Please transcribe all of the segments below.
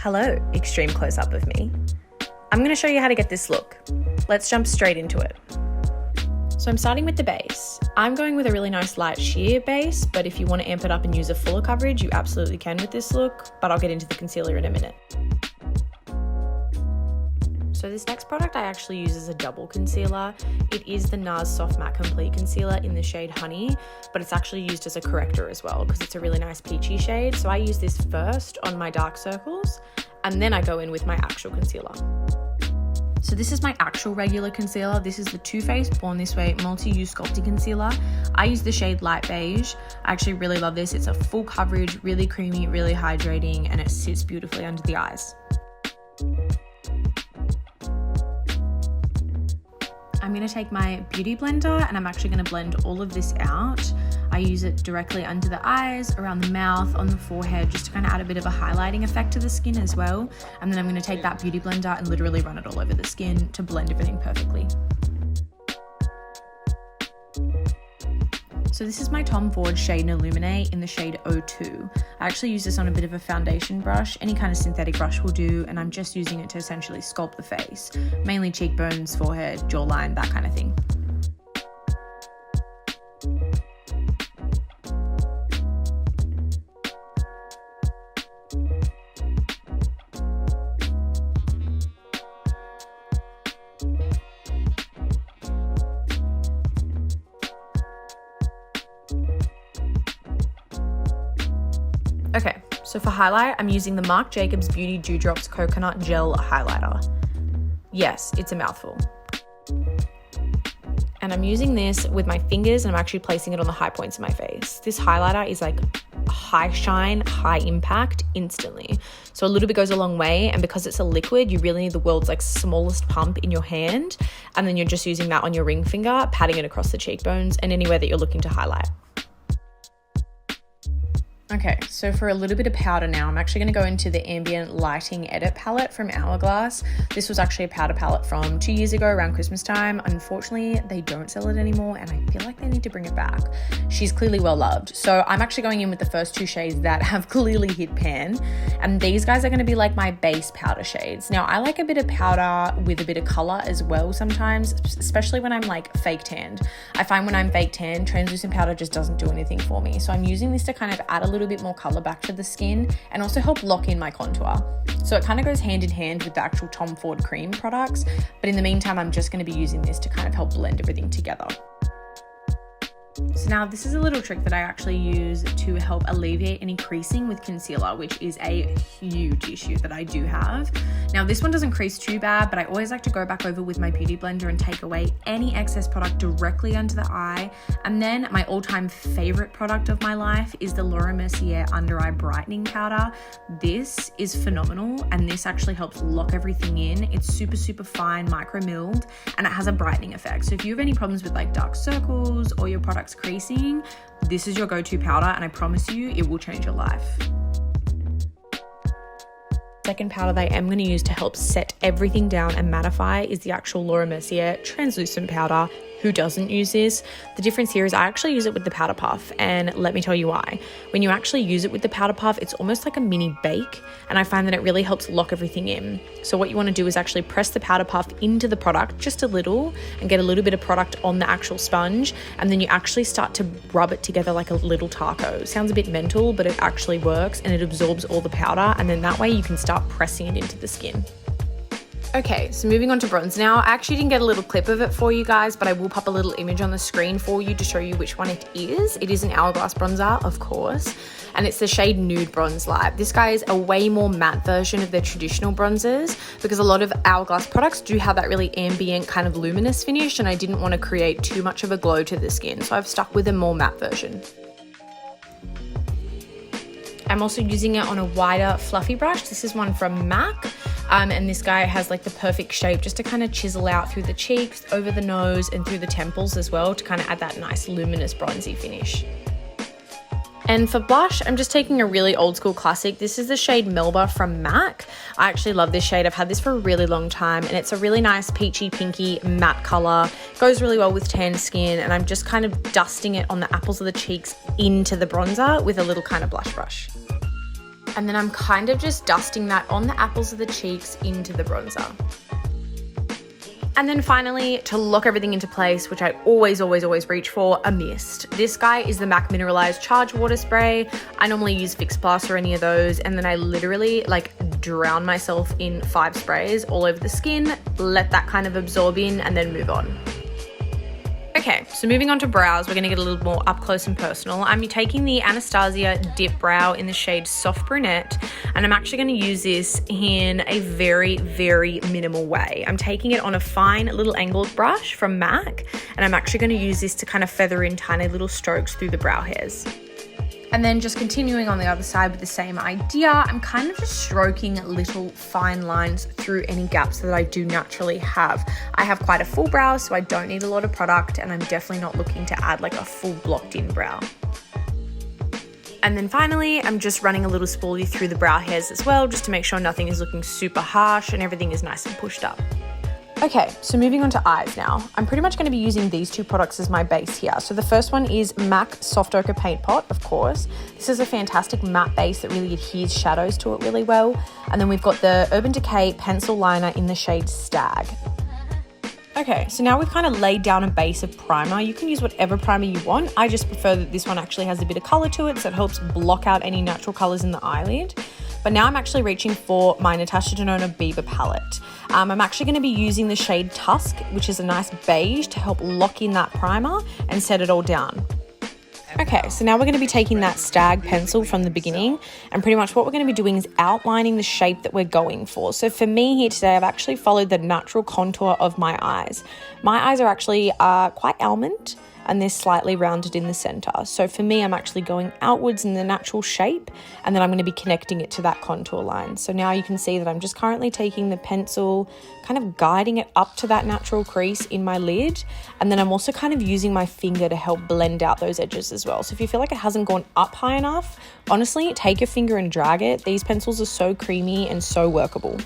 Hello, extreme close-up of me. I'm going to show you how to get this look. Let's jump straight into it. So I'm starting with the base. I'm going with a really nice light sheer base, but if you want to amp it up and use a fuller coverage, you absolutely can with this look, but I'll get into the concealer in a minute. So this next product I actually use as a double concealer. It is the NARS Soft Matte Complete Concealer in the shade Honey, but it's actually used as a corrector as well because it's a really nice peachy shade. So I use this first on my dark circles, and then I go in with my actual concealer. So this is my actual regular concealer. This is the Too Faced Born This Way Multi-Use Sculpting Concealer. I use the shade Light Beige. I actually really love this. It's a full coverage, really creamy, really hydrating, and it sits beautifully under the eyes. I'm going to take my beauty blender and I'm actually going to blend all of this out. I use it directly under the eyes, around the mouth, on the forehead, just to kind of add a bit of a highlighting effect to the skin as well. And then I'm going to take that beauty blender and literally run it all over the skin to blend everything perfectly. So this is my Tom Ford Shade Illuminate in the shade 02. I actually use this on a bit of a foundation brush. Any kind of synthetic brush will do, and I'm just using it to essentially sculpt the face, mainly cheekbones, forehead, jawline, that kind of thing. Okay, so for highlight, I'm using the Marc Jacobs Beauty Dewdrops Coconut Gel Highlighter. Yes, it's a mouthful. And I'm using this with my fingers and I'm actually placing it on the high points of my face. This highlighter is like high shine, high impact instantly. So a little bit goes a long way, and because it's a liquid, you really need the world's like smallest pump in your hand, and then you're just using that on your ring finger, patting it across the cheekbones and anywhere that you're looking to highlight. Okay, so for a little bit of powder now, I'm actually going to go into the Ambient Lighting Edit palette from Hourglass. This was actually a powder palette from 2 years ago around Christmas time. Unfortunately, they don't sell it anymore and I feel like they need to bring it back. She's clearly well loved. So I'm actually going in with the first two shades that have clearly hit pan, and these guys are going to be like my base powder shades. Now, I like a bit of powder with a bit of color as well sometimes, especially when I'm like fake tanned. I find when I'm fake tanned, translucent powder just doesn't do anything for me. So I'm using this to kind of add a little bit more color back to the skin and also help lock in my contour. So it kind of goes hand in hand with the actual Tom Ford cream products, but in the meantime, I'm just going to be using this to kind of help blend everything together. So now this is a little trick that I actually use to help alleviate any creasing with concealer, which is a huge issue that I do have. Now this one doesn't crease too bad, but I always like to go back over with my beauty blender and take away any excess product directly under the eye. And then my all-time favorite product of my life is the Laura Mercier Under Eye Brightening Powder. This is phenomenal, and this actually helps lock everything in. It's super, super fine, micro milled, and it has a brightening effect. So if you have any problems with like dark circles or your products creasing, this is your go-to powder, and I promise you it will change your life. Second powder that I am going to use to help set everything down and mattify is the actual Laura Mercier translucent powder. Who doesn't use this? The difference here is I actually use it with the powder puff, and let me tell you why. When you actually use it with the powder puff, it's almost like a mini bake, and I find that it really helps lock everything in. So what you want to do is actually press the powder puff into the product just a little and get a little bit of product on the actual sponge, and then you actually start to rub it together like a little taco. Sounds a bit mental, but it actually works, and it absorbs all the powder, and then that way you can start pressing it into the skin. Okay, so moving on to bronze now. I actually didn't get a little clip of it for you guys, but I will pop a little image on the screen for you to show you which one it is. It is an Hourglass bronzer, of course, and it's the shade Nude Bronze Light. This guy is a way more matte version of their traditional bronzers because a lot of Hourglass products do have that really ambient kind of luminous finish, and I didn't want to create too much of a glow to the skin, so I've stuck with a more matte version. I'm also using it on a wider fluffy brush. This is one from MAC. And this guy has like the perfect shape just to kind of chisel out through the cheeks, over the nose, and through the temples as well to kind of add that nice luminous bronzy finish. And for blush, I'm just taking a really old school classic. This is the shade Melba from MAC. I actually love this shade. I've had this for a really long time, and it's a really nice peachy pinky matte color. Goes really well with tan skin, and I'm just kind of dusting it on the apples of the cheeks into the bronzer with a little kind of blush brush. And then I'm kind of just dusting that on the apples of the cheeks into the bronzer. And then finally, to lock everything into place, which I always reach for, a mist. This guy is the MAC Mineralized Charged Water Spray. I normally use Fix Plus or any of those, and then I literally like drown myself in 5 sprays all over the skin, let that kind of absorb in, and then move on. Okay, so moving on to brows, we're gonna get a little more up close and personal. I'm taking the Anastasia Dip Brow in the shade Soft Brunette, and I'm actually gonna use this in a very minimal way. I'm taking it on a fine little angled brush from MAC, and I'm actually gonna use this to kind of feather in tiny little strokes through the brow hairs. And then just continuing on the other side with the same idea, I'm kind of just stroking little fine lines through any gaps that I do naturally have. I have quite a full brow, so I don't need a lot of product, and I'm definitely not looking to add like a full blocked in brow. And then finally, I'm just running a little spoolie through the brow hairs as well, just to make sure nothing is looking super harsh and everything is nice and pushed up. Okay, so moving on to eyes now. I'm pretty much going to be using these 2 products as my base here. So the first one is MAC Soft Ochre Paint Pot, of course. This is a fantastic matte base that really adheres shadows to it really well. And then we've got the Urban Decay Pencil Liner in the shade Stag. Okay, so now we've kind of laid down a base of primer. You can use whatever primer you want. I just prefer that this one actually has a bit of color to it, so it helps block out any natural colors in the eyelid. But now I'm actually reaching for my Natasha Denona Bieber palette. I'm actually going to be using the shade Tusk, which is a nice beige, to help lock in that primer and set it all down. Okay, so now we're going to be taking that Stag pencil from the beginning, and pretty much what we're going to be doing is outlining the shape that we're going for. So for me here today, I've actually followed the natural contour of my eyes. My eyes are actually quite almond, and they're slightly rounded in the center. So for me, I'm actually going outwards in the natural shape, and then I'm going to be connecting it to that contour line. So now you can see that I'm just currently taking the pencil, kind of guiding it up to that natural crease in my lid, and then I'm also kind of using my finger to help blend out those edges as well. So if you feel like it hasn't gone up high enough, honestly, take your finger and drag it. These pencils are so creamy and so workable.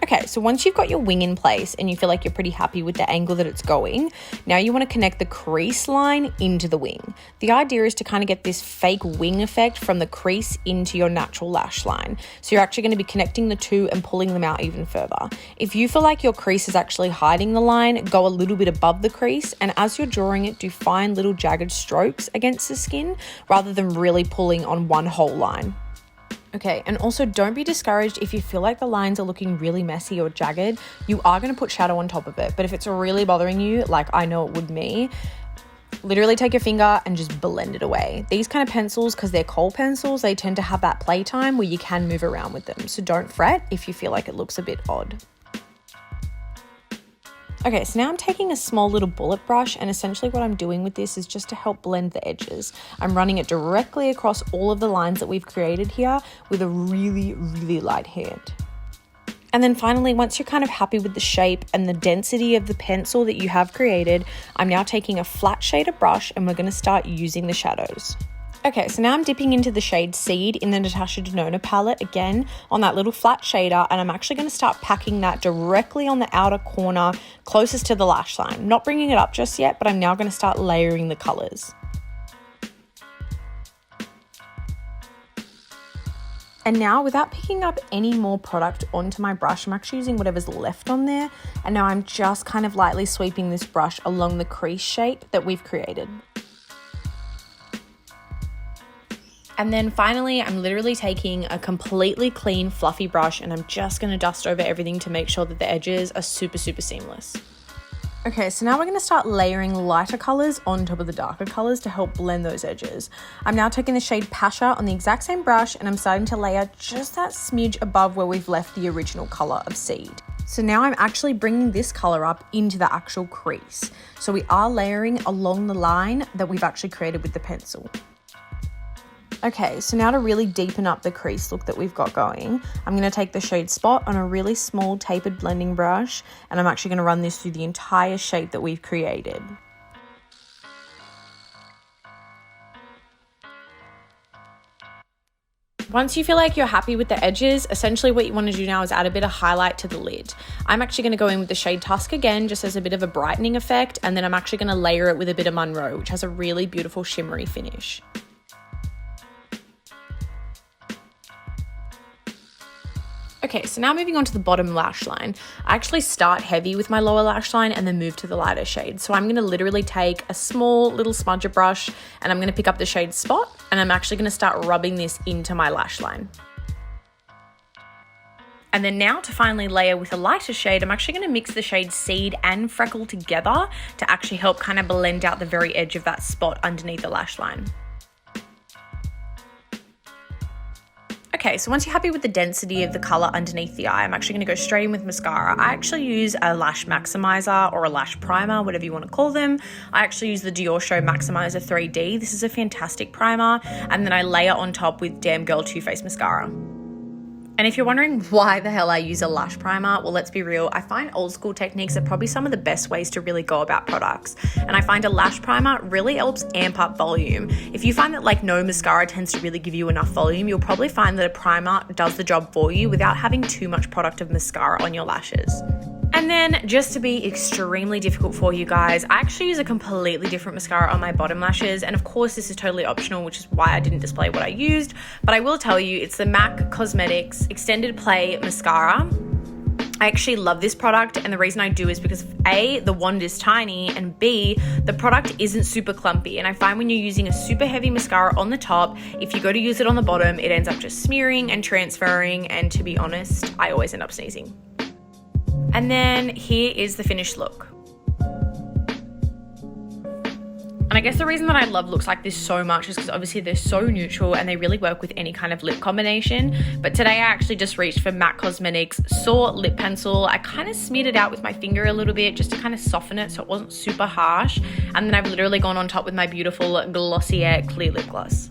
Okay, so once you've got your wing in place and you feel like you're pretty happy with the angle that it's going, now you want to connect the crease line into the wing. The idea is to kind of get this fake wing effect from the crease into your natural lash line. So you're actually going to be connecting the two and pulling them out even further. If you feel like your crease is actually hiding the line, go a little bit above the crease, and as you're drawing it, do fine little jagged strokes against the skin rather than really pulling on one whole line. Okay, and also don't be discouraged if you feel like the lines are looking really messy or jagged. You are going to put shadow on top of it, but if it's really bothering you, like I know it would me, literally take your finger and just blend it away. These kind of pencils, because they're kohl pencils, they tend to have that playtime where you can move around with them. So don't fret if you feel like it looks a bit odd. Okay, so now I'm taking a small little bullet brush, and essentially what I'm doing with this is just to help blend the edges. I'm running it directly across all of the lines that we've created here with a really light hand. And then finally, once you're kind of happy with the shape and the density of the pencil that you have created, I'm now taking a flat shader brush and we're going to start using the shadows. Okay, so now I'm dipping into the shade Seed in the Natasha Denona palette again on that little flat shader, and I'm actually going to start packing that directly on the outer corner closest to the lash line. Not bringing it up just yet, but I'm now going to start layering the colors. And now, without picking up any more product onto my brush, I'm actually using whatever's left on there, and now I'm just kind of lightly sweeping this brush along the crease shape that we've created. And then finally, I'm literally taking a completely clean, fluffy brush, and I'm just going to dust over everything to make sure that the edges are super seamless. Okay, so now we're going to start layering lighter colors on top of the darker colors to help blend those edges. I'm now taking the shade Pasha on the exact same brush, and I'm starting to layer just that smidge above where we've left the original color of Seed. So now I'm actually bringing this color up into the actual crease. So we are layering along the line that we've actually created with the pencil. Okay, so now to really deepen up the crease look that we've got going, I'm going to take the shade Spot on a really small tapered blending brush, and I'm actually going to run this through the entire shape that we've created. Once you feel like you're happy with the edges, essentially what you want to do now is add a bit of highlight to the lid. I'm actually going to go in with the shade Tusk again, just as a bit of a brightening effect, and then I'm actually going to layer it with a bit of Monroe, which has a really beautiful shimmery finish. Okay, so now moving on to the bottom lash line. I actually start heavy with my lower lash line and then move to the lighter shade. So I'm going to literally take a small little smudger brush and I'm going to pick up the shade Spot, and I'm actually going to start rubbing this into my lash line. And then now to finally layer with a lighter shade, I'm actually going to mix the shade Seed and Freckle together to actually help kind of blend out the very edge of that spot underneath the lash line. Okay, so once you're happy with the density of the colour underneath the eye, I'm actually going to go straight in with mascara. I actually use a lash maximizer or a lash primer, whatever you want to call them. I actually use the Dior Show Maximizer 3D. This is a fantastic primer. And then I layer on top with Damn Girl Too Faced Mascara. And if you're wondering why the hell I use a lash primer, well, let's be real. I find old school techniques are probably some of the best ways to really go about products. And I find a lash primer really helps amp up volume. If you find that like no mascara tends to really give you enough volume, you'll probably find that a primer does the job for you without having too much product of mascara on your lashes. And then just to be extremely difficult for you guys, I actually use a completely different mascara on my bottom lashes. And of course, this is totally optional, which is why I didn't display what I used. But I will tell you, it's the MAC Cosmetics Extended Play Mascara. I actually love this product, and the reason I do is because A, the wand is tiny, and B, the product isn't super clumpy. And I find when you're using a super heavy mascara on the top, if you go to use it on the bottom, it ends up just smearing and transferring, and to be honest, I always end up sneezing. And then here is the finished look. And I guess the reason that I love looks like this so much is because obviously they're so neutral and they really work with any kind of lip combination. But today I actually just reached for MAC Cosmetics Soar Lip Pencil. I kind of smeared it out with my finger a little bit just to kind of soften it so it wasn't super harsh. And then I've literally gone on top with my beautiful Glossier Clear Lip Gloss.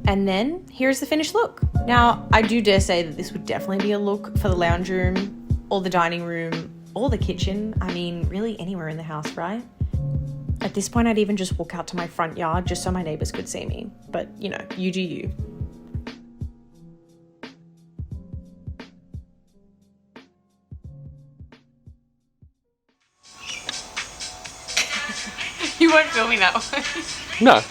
And then here's the finished look. Now, I do dare say that this would definitely be a look for the lounge room or the dining room or the kitchen. I mean, really anywhere in the house, right? At this point, I'd even just walk out to my front yard just so my neighbors could see me. But, you know, you do you. You weren't filming that one. No.